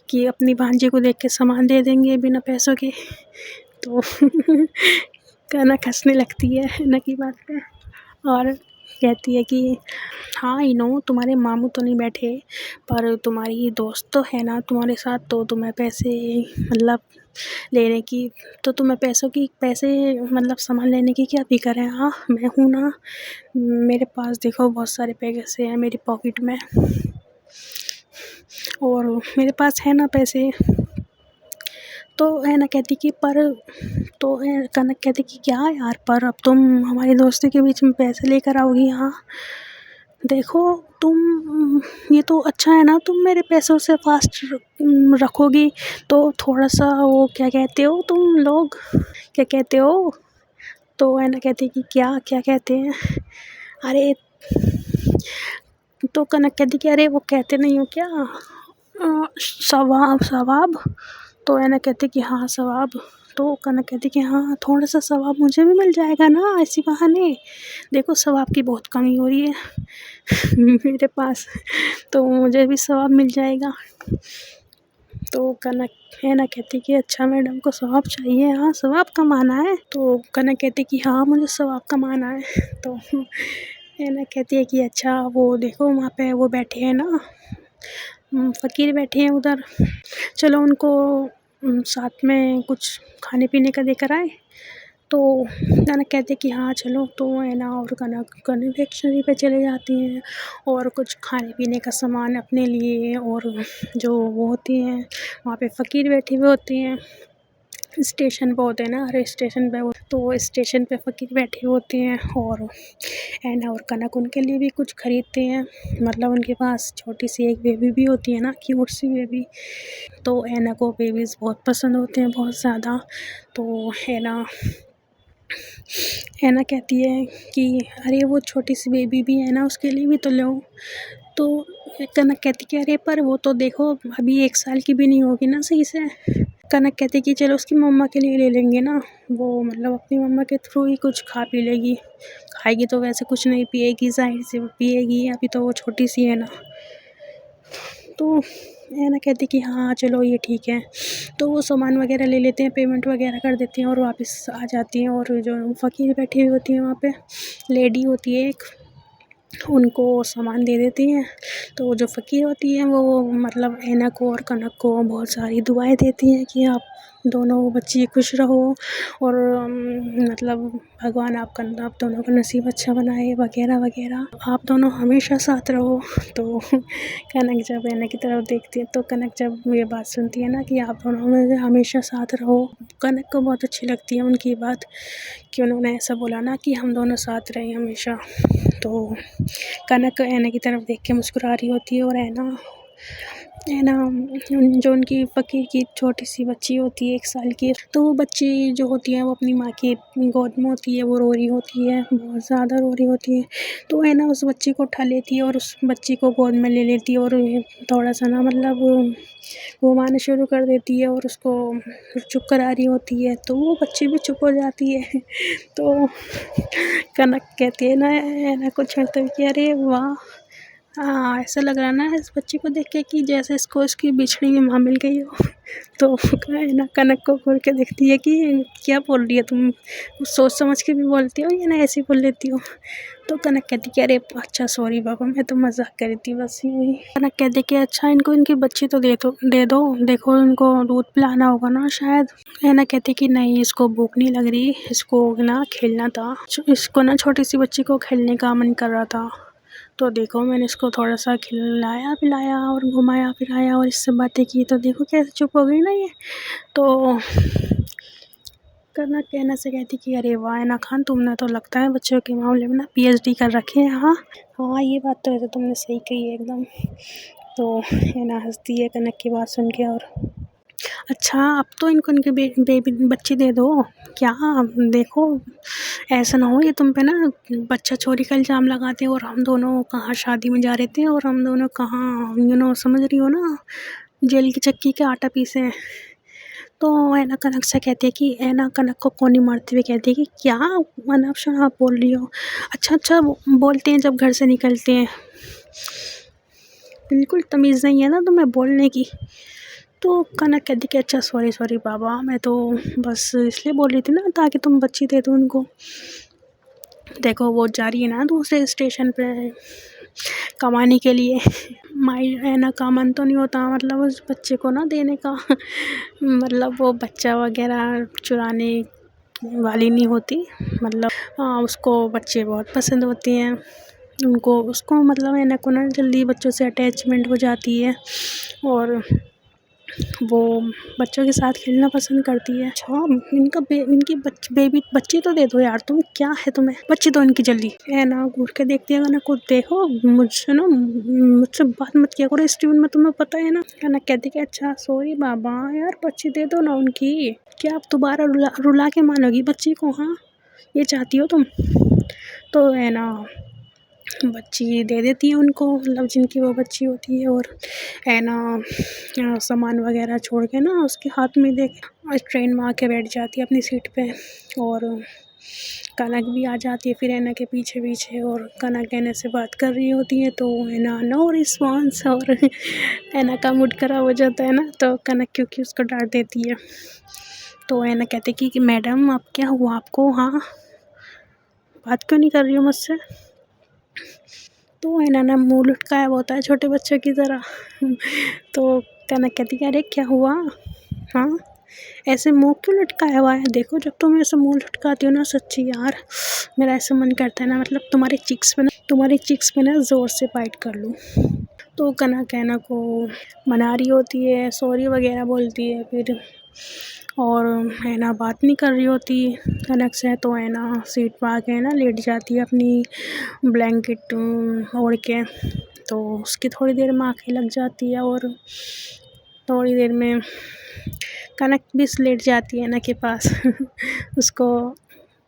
कि अपनी भांजी को देख के सामान दे देंगे बिना पैसों के। तो कनक हंसने लगती है ऐना की बात पे और कहती है कि हाँ आई नो तुम्हारे मामू तो नहीं बैठे, पर तुम्हारी दोस्त तो है ना तुम्हारे साथ, तो तुम्हें पैसे मतलब लेने की, तो तुम्हें पैसे मतलब सामान लेने की क्या फ़िक्र है। हाँ मैं हूँ ना, मेरे पास देखो बहुत सारे पैसे हैं मेरी पॉकेट में, और मेरे पास है ना पैसे। तो ऐना कहती कि कनक कहती कि क्या यार, पर अब तुम हमारी दोस्ती के बीच में पैसे लेकर आओगी। हाँ देखो तुम, ये तो अच्छा है ना तुम मेरे पैसों से फास्ट रखोगी, तो थोड़ा सा वो क्या कहते हो तुम लोग, क्या कहते हो। तो ऐना कहती कि क्या क्या कहते हैं। अरे तो कनक कहती कि अरे वो कहते नहीं हो क्या सवाब सवाब। तो ऐना कहती कि हाँ सवाब। तो कनक कहती कि हाँ थोड़ा सा सवाब मुझे भी मिल जाएगा ना ऐसी बहाने, देखो सवाब की बहुत कमी हो रही है मेरे पास, तो मुझे भी सवाब मिल जाएगा। तो कनक ऐना कहती कि अच्छा मैडम को सवाब चाहिए, हाँ सवाब कमाना है। तो कनक कहती कि हाँ मुझे सवाब कमाना है। तो ऐना कहती है कि अच्छा वो देखो वहाँ पे वो बैठे हैं ना, फ़कीर बैठे हैं उधर, चलो उनको साथ में कुछ खाने पीने का देकर आए। तो कनक कहती कि हाँ चलो। तो ऐना और कनक कन्फेक्शनरी पे चले जाती हैं और कुछ खाने पीने का सामान अपने लिए, और जो वो होती हैं वहाँ पे फ़कीर बैठे हुए होते हैं, स्टेशन पे होते हैं ना, हर स्टेशन पे तो स्टेशन पे फ़कीर बैठे होते हैं, और ऐना और कनक उनके लिए भी कुछ खरीदते हैं, मतलब उनके पास छोटी सी एक बेबी भी होती है ना, क्यूट सी बेबी। तो ऐना को बेबीज़ बहुत पसंद होते हैं, बहुत ज़्यादा। तो ऐना कहती है कि अरे वो छोटी सी बेबी भी है ना उसके लिए भी तो लो। तो कनक कहती कि अरे पर वो तो देखो अभी 1 साल की भी नहीं होगी ना सही से। कनक कहती कि चलो उसकी मम्मा के लिए ले लेंगे ना, वो मतलब अपनी मम्मा के थ्रू ही कुछ खा पी लेगी, खाएगी तो वैसे कुछ नहीं पिएगी, ज़ाहिर से वो पिएगी, अभी तो वो छोटी सी है ना। तो ऐना कहती कि हाँ चलो ये ठीक है। तो वो सामान वगैरह ले लेते हैं, पेमेंट वगैरह कर देती हैं और वापस आ जाती हैं। और जो फ़कीर बैठी हुई होती है वहाँ पे, लेडी होती है एक, उनको सामान दे देती हैं। तो वो जो फ़कीर होती है वो मतलब ऐना को और कनक को बहुत सारी दुआएं देती हैं कि आप दोनों बच्चे खुश रहो और मतलब भगवान आप दोनों का नसीब अच्छा बनाए वगैरह वगैरह, आप दोनों हमेशा साथ रहो। तो कनक जब ऐना की तरफ देखती है, तो कनक जब ये बात सुनती है ना कि आप दोनों में हमेशा साथ रहो, कनक को बहुत अच्छी लगती है उनकी बात कि उन्होंने ऐसा बोला ना कि हम दोनों साथ रहें हमेशा। तो कनक ऐना की तरफ देख के मुस्कुरा रही होती है और ऐना जो उनकी फ़कीर की छोटी सी बच्ची होती है 1 साल की, तो वो बच्ची जो होती है वो अपनी माँ की गोद में होती है, वो रो रही होती है, बहुत ज़्यादा रो रही होती है। तो ऐना उस बच्ची को उठा लेती है और उस बच्ची को गोद में ले लेती है और थोड़ा सा ना मतलब घुमाना शुरू कर देती है और उसको चुप करा रही होती है, तो वो बच्ची भी चुप हो जाती है। तो कनक कहती है ना ऐना को छेड़ते हुए कि अरे वाह! हाँ, ऐसा लग रहा है ना इस बच्ची को देख के कि जैसे इसको इसकी बिछड़ी हुई माँ मिल गई हो। तो ऐना कनक को घूर के देखती है कि क्या बोल रही है तुम? कुछ सोच समझ के भी बोलती हो या ना ऐसे ही बोल लेती हो? तो कनक कहती कि अरे अच्छा सॉरी बाबा, मैं तो मज़ाक कर रही थी बस यूँ ही। कनक कहती कि अच्छा इनको इनकी बच्ची तो दे दो, देखो इनको दूध पिलाना होगा ना शायद। ऐना कहती कि नहीं, इसको भूख नहीं लग रही, इसको ना खेलना था, इसको ना छोटी सी बच्ची को खेलने का मन कर रहा था। तो देखो मैंने इसको थोड़ा सा खिलाया पिलाया और घुमाया फिराया और इससे बातें की, तो देखो कैसे चुप हो गई ना ये। तो कनक ऐना से कहती कि अरे वाह ऐना खान, तुमने तो लगता है बच्चों के मामले में ना पीएचडी कर रखी है। हाँ हाँ, ये बात तो वैसे तुमने सही कही है एकदम। तो ऐना हंसती है कनक की बात सुन के और अच्छा अब तो इनको इनके बेबी बच्ची दे दो क्या, देखो ऐसा ना हो ये तुम पे ना बच्चा चोरी का इल्ज़ाम लगाते हैं और हम दोनों कहाँ शादी में जा रहे थे और हम दोनों कहाँ समझ रही हो ना, जेल की चक्की का आटा पीसे हैं। तो ऐना कनक से कहती है कि ऐना कनक को कोनी मारते हुए कहती है कि क्या अनाप शनाप बोल रही हो। अच्छा बोलते हैं जब घर से निकलते हैं, बिल्कुल तमीज़ नहीं है ना तुम्हें बोलने की। तो कनक कहती कि अच्छा सॉरी बाबा, मैं तो बस इसलिए बोल रही थी ना ताकि तुम बच्ची दे दो उनको। देखो वो जा रही है ना दूसरे स्टेशन पे कमाने के लिए। माई ऐना का मन तो नहीं होता मतलब उस बच्चे को ना देने का। मतलब वो बच्चा वगैरह चुराने वाली नहीं होती, मतलब उसको बच्चे बहुत पसंद होते हैं, उसको मतलब ऐना को ना जल्दी बच्चों से अटैचमेंट हो जाती है और वो बच्चों के साथ खेलना पसंद करती है। अच्छा इनकी बेबी बच्ची तो दे दो यार, तुम क्या है तुम्हें, बच्ची दो इनकी जल्दी। ऐना घूर के देखती है कनक को, देखो मुझसे बात मत किया करो इस ट्यून में, तुम्हें पता है ना। कनक कहती कि अच्छा सॉरी बाबा यार, बच्ची दे दो ना उनकी, क्या आप दोबारा रुला के मानोगी बच्ची को? हाँ ये चाहती हो तुम? तो है ना बच्ची दे देती है उनको, मतलब जिनकी वो बच्ची होती है। और है ना सामान वगैरह छोड़ के ना उसके हाथ में दे के ट्रेन में आके बैठ जाती है अपनी सीट पे और कनक भी आ जाती है फिर ऐना के पीछे पीछे और कनक ऐना से बात कर रही होती है तो ऐना नो रिस्पॉन्स और ऐना का मूड खराब हो जाता है ना, तो कनक क्योंकि उसको डांट देती है। तो ऐना कहती कि मैडम अब क्या हुआ आपको, हाँ बात क्यों नहीं कर रही हो मुझसे? तो ऐना ना मुँह लटकाया हुआ होता है छोटे बच्चों की तरह। तो कनक कहती कि अरे क्या हुआ, हाँ ऐसे मुँह क्यों लटकाया हुआ है? देखो जब तुम ऐसे मुँह लटकाती हो ना, सच्ची यार मेरा ऐसा मन करता है ना, मतलब तुम्हारे चिक्स पे ना ज़ोर से बाइट कर लूँ। तो कनक ऐना को मना रही होती है, सॉरी वगैरह बोलती है फिर, और ऐना बात नहीं कर रही होती कनक से। तो ऐना सीट पर आके ना लेट जाती है अपनी ब्लैंकेट ओढ़ के। तो उसकी थोड़ी देर में आँखें लग जाती है और थोड़ी देर में कनक भी लेट जाती है ऐना के पास। उसको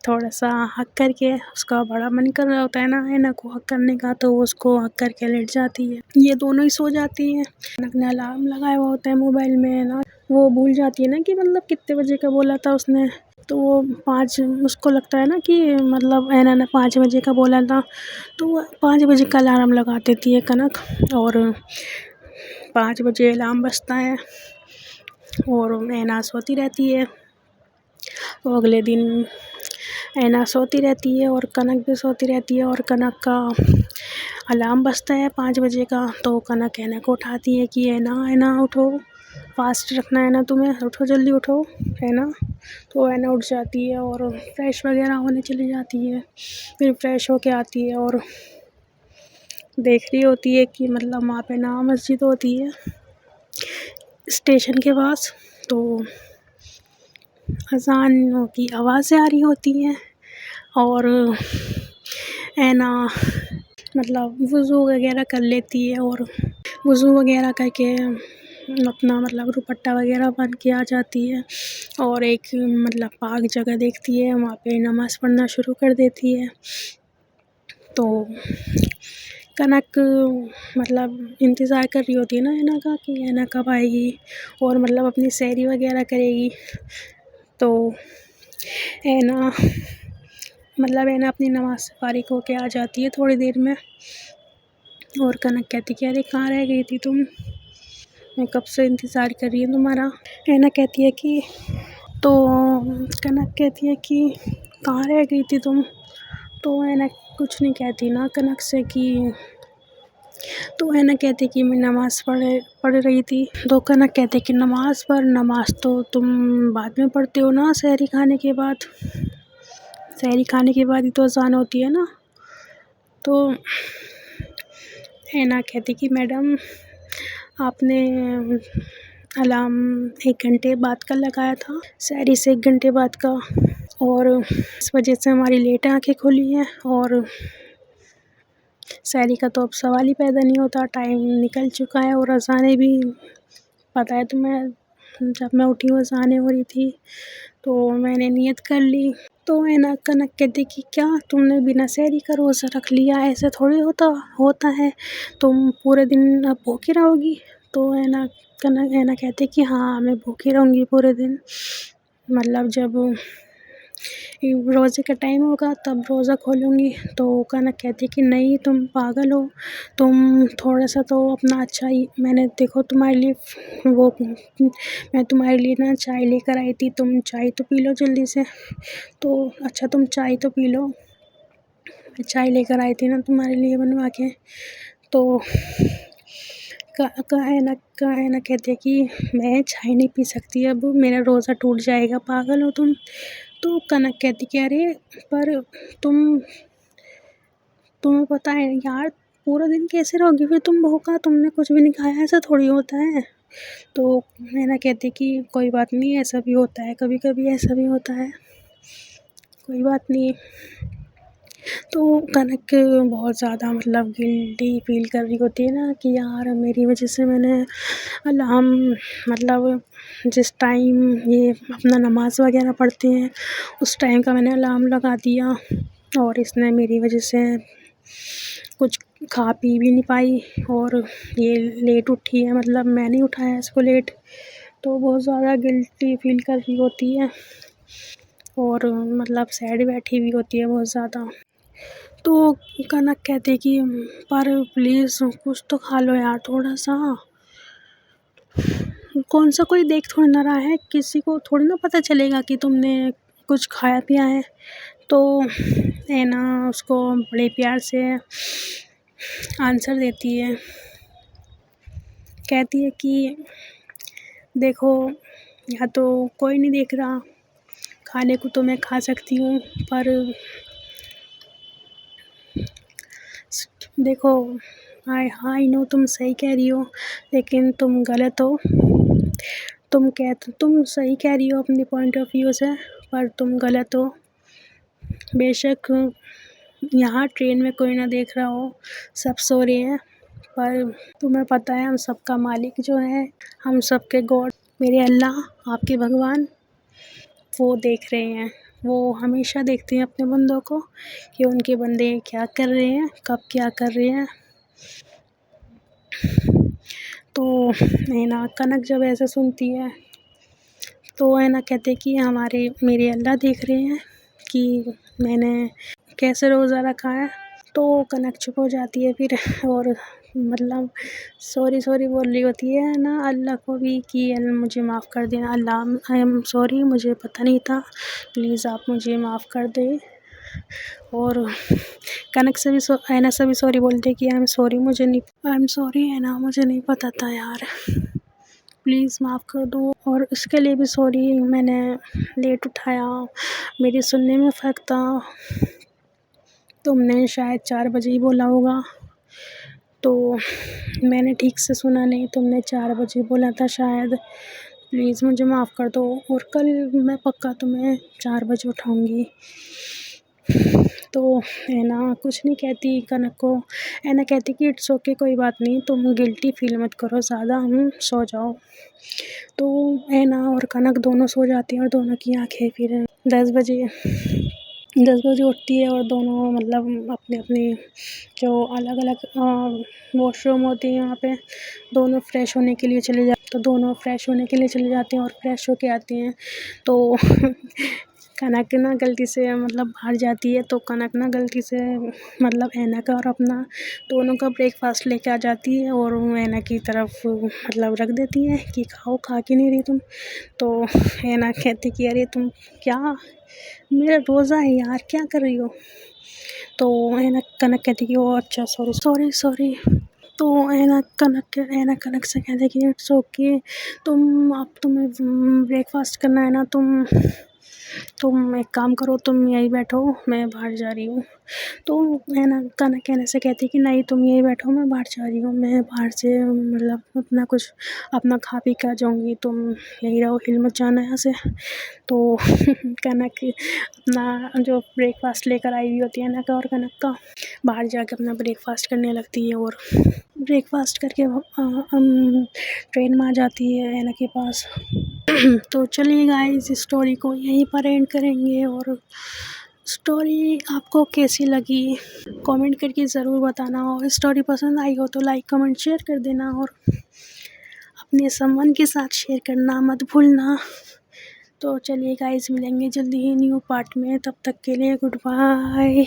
थोड़ा सा हक करके, उसका बड़ा मन कर रहा होता है ना ऐना को हक करने का, तो वो उसको हक करके लेट जाती है। ये दोनों ही सो जाती हैं। कनक ने अलार्म लगाया हुआ होता है मोबाइल में ना, वो भूल जाती है ना कि मतलब कितने बजे का बोला था उसने। तो वो 5 उसको लगता है ना कि मतलब ऐना ने 5 बजे का बोला था, तो वो 5 बजे का अलार्म लगा देती है कनक। और 5 बजे अलार्म बजता है और ऐना सोती रहती है। तो अगले दिन ऐना सोती रहती है और कनक भी सोती रहती है, और कनक का अलार्म बजता है 5 बजे का। तो कनक ऐना को उठाती है कि ऐना ऐना उठो, फास्ट रखना है ना तुम्हें, उठो जल्दी उठो, है ना। तो ऐना उठ जाती है और फ्रेश वगैरह होने चली जाती है। फिर फ्रेश होके आती है और देख रही होती है कि मतलब वहाँ पे ना मस्जिद होती है स्टेशन के पास। तो अज़ान की आवाज़ें आ रही होती हैं और ऐना मतलब वज़ू वगैरह कर लेती है, और वज़ू वगैरह करके अपना मतलब दुपट्टा वगैरह बांध के आ जाती है और एक मतलब पाक जगह देखती है, वहाँ पे नमाज़ पढ़ना शुरू कर देती है। तो कनक मतलब इंतज़ार कर रही होती है ना ऐना का कि ऐना कब आएगी और मतलब अपनी सैरी वगैरह करेगी। तो ऐना मतलब ऐना अपनी नमाज़ से फ़ारिग होके आ जाती है थोड़ी देर में, और कनक कहती कि अरे कहाँ रह गई थी तुम, मैं कब से इंतज़ार कर रही हूँ तुम्हारा। ऐना कहती है कि तो कनक कहती है कि कहाँ रह गई थी तुम। तो ऐना कुछ नहीं कहती ना कनक से कि, तो ऐना कहती कि मैं नमाज़ पढ़ रही थी। तो कनक कहते कि नमाज़ तो तुम बाद में पढ़ते हो ना, सहरी खाने के बाद, सहरी खाने के बाद ही तो अज़ान होती है ना। तो ऐना कहती कि मैडम आपने अलार्म 1 घंटे बाद का लगाया था, सहरी से 1 घंटे बाद का, और इस वजह से हमारी लेट आँखें खुली हैं और सहरी का तो अब सवाल ही पैदा नहीं होता, टाइम निकल चुका है और अज़ानें भी पता है तुम्हें, जब मैं उठी हूँ अज़ानें हो रही थी, तो मैंने नियत कर ली। तो ऐना कनक कहती कि क्या तुमने बिना सहरी का रोज़ा रख लिया, ऐसे थोड़ी होता है, तुम पूरे दिन अब भूखी रहोगी। तो ऐना कहती कि हाँ मैं भूखी रहूँगी पूरे दिन, मतलब जब रोज़े का टाइम होगा तब रोज़ा खोलूँगी। तो कनक कहती कि नहीं तुम पागल हो, तुम थोड़ा सा तो अपना अच्छा ही, मैंने देखो तुम्हारे लिए वो मैं तुम्हारे लिए ना चाय लेकर आई थी, तुम चाय तो पी लो जल्दी से। तो अच्छा तुम चाय तो पी लो, मैं चाय लेकर आई थी ना तुम्हारे लिए बनवा के। तो ऐना कहती है कि मैं चाय नहीं पी सकती, अब मेरा रोज़ा टूट जाएगा, पागल हो तुम। तो कनक कहती कि अरे पर तुम्हें पता है यार, पूरा दिन कैसे रहोगी फिर तुम भूखा, तुमने कुछ भी नहीं खाया, ऐसा थोड़ी होता है। तो ऐना कहती कि कोई बात नहीं, ऐसा भी होता है, कभी कभी ऐसा भी होता है, कोई बात नहीं। तो कनक बहुत ज़्यादा मतलब गिल्टी फील कर रही होती है ना कि यार मेरी वजह से मैंने अलार्म मतलब जिस टाइम ये अपना नमाज़ वगैरह पढ़ते हैं उस टाइम का मैंने अलार्म लगा दिया, और इसने मेरी वजह से कुछ खा पी भी नहीं पाई, और ये लेट उठी है, मतलब मैंने ही उठाया इसको लेट। तो बहुत ज़्यादा गिल्टी फील कर रही होती है और मतलब सैड बैठी हुई होती है बहुत ज़्यादा। तो कनक कहती कि पर प्लीज़ कुछ तो खा लो यार थोड़ा सा, कौन सा कोई देख थोड़ी ना रहा है, किसी को थोड़ी ना पता चलेगा कि तुमने कुछ खाया पिया है। तो ऐना उसको बड़े प्यार से आंसर देती है, कहती है कि देखो यहाँ तो कोई नहीं देख रहा, खाने को तो मैं खा सकती हूँ, पर देखो आई नो तुम सही कह रही हो, लेकिन तुम गलत हो। तुम सही कह रही हो अपनी पॉइंट ऑफ व्यू से, पर तुम गलत हो। बेशक यहाँ ट्रेन में कोई ना देख रहा हो, सब सो रहे हैं, पर तुम्हें पता है हम सबका मालिक जो है, हम सबके गॉड, मेरे अल्लाह, आपके भगवान, वो देख रहे हैं। वो हमेशा देखते हैं अपने बंदों को कि उनके बंदे क्या कर रहे हैं, कब क्या कर रहे हैं। तो ऐना कनक जब ऐसा सुनती है तो है ना कहते कि हमारे मेरे अल्लाह देख रहे हैं कि मैंने कैसे रोज़ा रखा है। तो कनक चुप हो जाती है फिर और मतलब सॉरी सॉरी बोल रही होती है ना अल्लाह को भी कि मुझे माफ़ कर देना अल्लाह, आई एम सॉरी, मुझे पता नहीं था, प्लीज़ आप मुझे माफ़ कर दें। और कनक से भी ऐना से भी सॉरी बोलते कि आई एम सॉरी ऐना, मुझे नहीं पता था यार, प्लीज़ माफ़ कर दो। और उसके लिए भी सॉरी, मैंने लेट उठाया, मेरी सुनने में फ़र्क था, तुमने शायद 4 बजे ही बोला होगा, तो मैंने ठीक से सुना नहीं, तुमने 4 बजे बोला था शायद, प्लीज़ मुझे माफ़ कर दो। और कल मैं पक्का तुम्हें 4 बजे उठाऊँगी। तो ऐना कुछ नहीं कहती कनक को, ऐना कहती कि इट्स ओके, कोई बात नहीं, तुम गिल्टी फ़ील मत करो ज़्यादा, सो जाओ। तो ऐना और कनक दोनों सो जाती हैं और दोनों की आँखें फिर 10 बजे उठती है और दोनों मतलब अपने जो अलग-अलग वॉशरूम होती है वहाँ पे दोनों फ्रेश होने के लिए चले जाते, तो दोनों फ्रेश होने के लिए चले जाते हैं और फ्रेश होके आती हैं। तो कनक ना गलती से मतलब बाहर जाती है, तो कनक ना गलती से मतलब ऐना का और अपना दोनों का ब्रेकफ़ास्ट लेके आ जाती है और ऐना की तरफ मतलब रख देती है कि खाओ, खा क्यों नहीं रही तुम? तो ऐना कहती कि अरे तुम क्या, मेरा रोज़ा है यार, क्या कर रही हो? तो ऐना कनक कहती कि ओह अच्छा सॉरी। तो ऐना कनक से कहती कि इट्स ओके, अब तुम्हें ब्रेकफ़ास्ट करना है ना, तुम एक काम करो, तुम यहीं बैठो, मैं बाहर जा रही हूँ। तो ऐना कनक ऐना से कहती कि नहीं तुम यहीं बैठो, मैं बाहर जा रही हूँ, मैं बाहर से मतलब अपना खा पी के आ जाऊँगी, तुम यहीं रहो, हिल मत जाना यहाँ से। तो कनक अपना जो ब्रेकफ़ास्ट लेकर आई हुई होती है ऐना का और कनक का, बाहर जाके अपना ब्रेकफ़ास्ट करने लगती है और ब्रेकफ़ास्ट करके ट्रेन में आ जाती है ऐना के पास। तो चलिए गाइस, इस स्टोरी को यहीं पर एंड करेंगे और स्टोरी आपको कैसी लगी कमेंट करके ज़रूर बताना, और स्टोरी पसंद आई हो तो लाइक कमेंट शेयर कर देना और अपने समवन के साथ शेयर करना मत भूलना। तो चलिए गाइस, मिलेंगे जल्दी ही न्यू पार्ट में, तब तक के लिए गुड बाय।